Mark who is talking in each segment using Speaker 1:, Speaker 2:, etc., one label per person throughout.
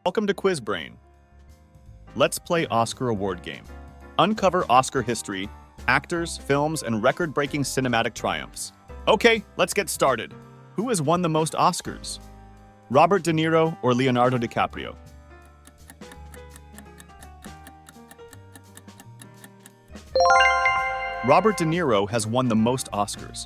Speaker 1: Welcome to QuizBrain. Let's play Oscar award game. Uncover Oscar history, actors, films, and record-breaking cinematic triumphs. Okay, let's get started. Who has won the most Oscars? Robert De Niro or Leonardo DiCaprio? Robert De Niro has won the most Oscars.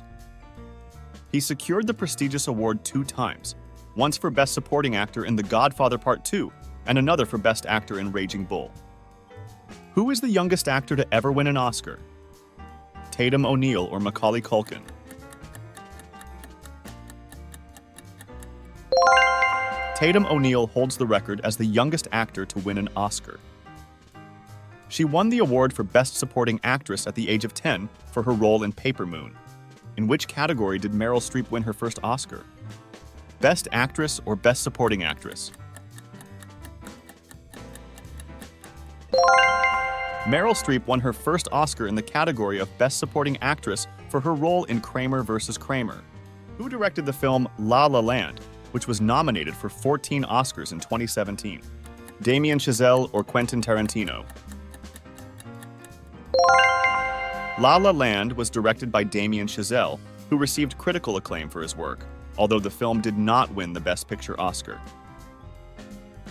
Speaker 1: He secured the prestigious award 2 times, once for Best Supporting Actor in The Godfather Part 2, and another for Best Actor in Raging Bull. Who is the youngest actor to ever win an Oscar? Tatum O'Neal or Macaulay Culkin? Tatum O'Neal holds the record as the youngest actor to win an Oscar. She won the award for Best Supporting Actress at the age of 10 for her role in Paper Moon. In which category did Meryl Streep win her first Oscar? Best Actress or Best Supporting Actress? Meryl Streep won her first Oscar in the category of Best Supporting Actress for her role in Kramer vs. Kramer. Who directed the film La La Land, which was nominated for 14 Oscars in 2017? Damien Chazelle or Quentin Tarantino? La La Land was directed by Damien Chazelle, who received critical acclaim for his work, although the film did not win the Best Picture Oscar.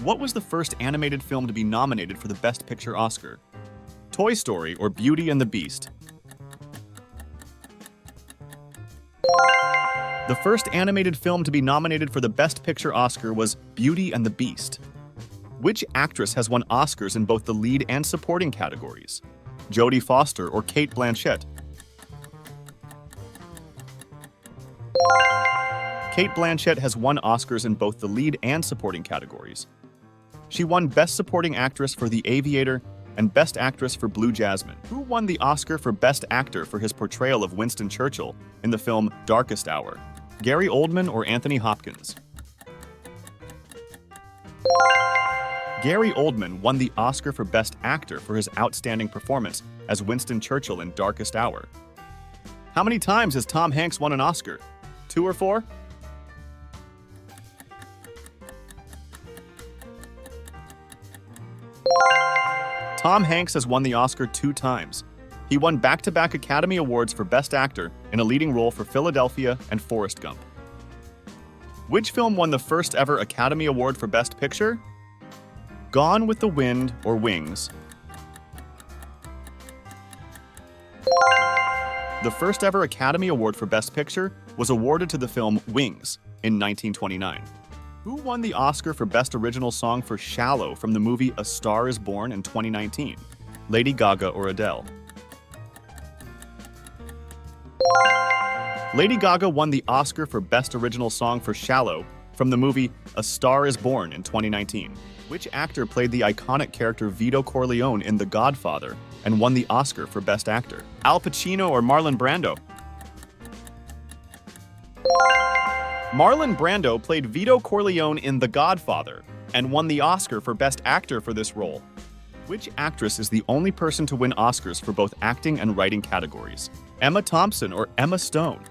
Speaker 1: What was the first animated film to be nominated for the Best Picture Oscar? Toy Story or Beauty and the Beast? The first animated film to be nominated for the Best Picture Oscar was Beauty and the Beast. Which actress has won Oscars in both the lead and supporting categories? Jodie Foster or Cate Blanchett? Cate Blanchett has won Oscars in both the lead and supporting categories. She won Best Supporting Actress for The Aviator and Best Actress for Blue Jasmine. Who won the Oscar for Best Actor for his portrayal of Winston Churchill in the film Darkest Hour? Gary Oldman or Anthony Hopkins? Gary Oldman won the Oscar for Best Actor for his outstanding performance as Winston Churchill in Darkest Hour. How many times has Tom Hanks won an Oscar? 2 or 4? Tom Hanks has won the Oscar 2 times. He won back-to-back Academy Awards for Best Actor in a leading role for Philadelphia and Forrest Gump. Which film won the first ever Academy Award for Best Picture? Gone with the Wind or Wings? The first ever Academy Award for Best Picture was awarded to the film Wings in 1929. Who won the Oscar for Best Original Song for Shallow from the movie A Star is Born in 2019? Lady Gaga or Adele? Lady Gaga won the Oscar for Best Original Song for Shallow from the movie A Star is Born in 2019. Which actor played the iconic character Vito Corleone in The Godfather and won the Oscar for Best Actor? Al Pacino or Marlon Brando? Marlon Brando played Vito Corleone in The Godfather and won the Oscar for Best Actor for this role. Which actress is the only person to win Oscars for both acting and writing categories? Emma Thompson or Emma Stone?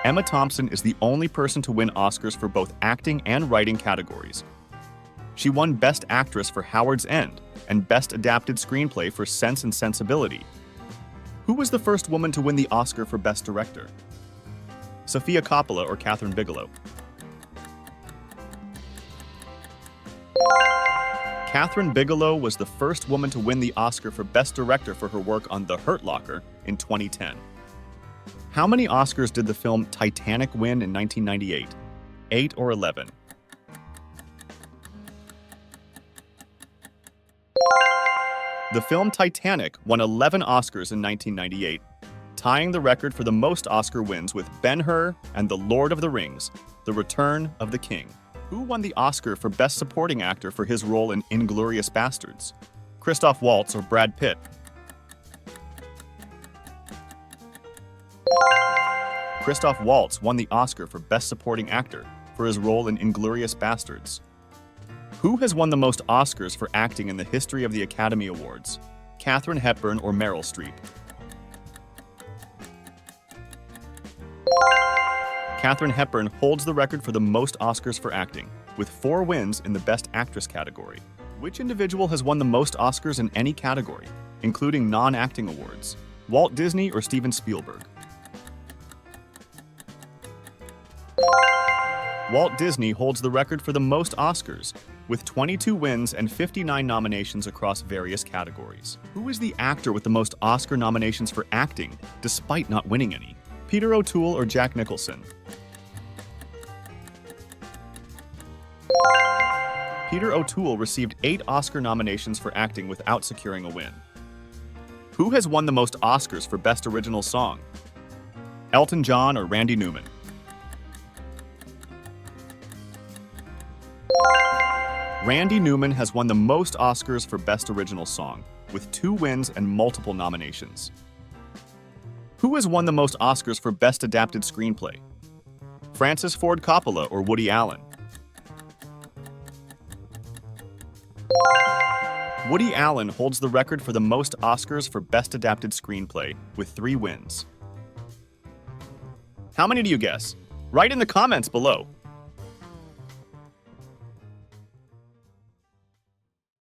Speaker 1: Emma Thompson is the only person to win Oscars for both acting and writing categories. She won Best Actress for Howard's End and Best Adapted Screenplay for Sense and Sensibility. Who was the first woman to win the Oscar for Best Director? Sofia Coppola or Kathryn Bigelow? Kathryn Bigelow was the first woman to win the Oscar for Best Director for her work on The Hurt Locker in 2010. How many Oscars did the film Titanic win in 1998? 8 or 11? The film Titanic won 11 Oscars in 1998, tying the record for the most Oscar wins with Ben-Hur and The Lord of the Rings, The Return of the King. Who won the Oscar for Best Supporting Actor for his role in Inglourious Basterds? Christoph Waltz or Brad Pitt? Christoph Waltz won the Oscar for Best Supporting Actor for his role in Inglourious Basterds. Who has won the most Oscars for acting in the history of the Academy Awards? Katharine Hepburn or Meryl Streep? Katharine Hepburn holds the record for the most Oscars for acting, with 4 wins in the Best Actress category. Which individual has won the most Oscars in any category, including non-acting awards? Walt Disney or Steven Spielberg? Walt Disney holds the record for the most Oscars, with 22 wins and 59 nominations across various categories. Who is the actor with the most Oscar nominations for acting, despite not winning any? Peter O'Toole or Jack Nicholson? Peter O'Toole received 8 Oscar nominations for acting without securing a win. Who has won the most Oscars for Best Original Song? Elton John or Randy Newman? Randy Newman has won the most Oscars for Best Original Song, with 2 wins and multiple nominations. Who has won the most Oscars for Best Adapted Screenplay? Francis Ford Coppola or Woody Allen? Woody Allen holds the record for the most Oscars for Best Adapted Screenplay, with 3 wins. How many do you guess? Write in the comments below.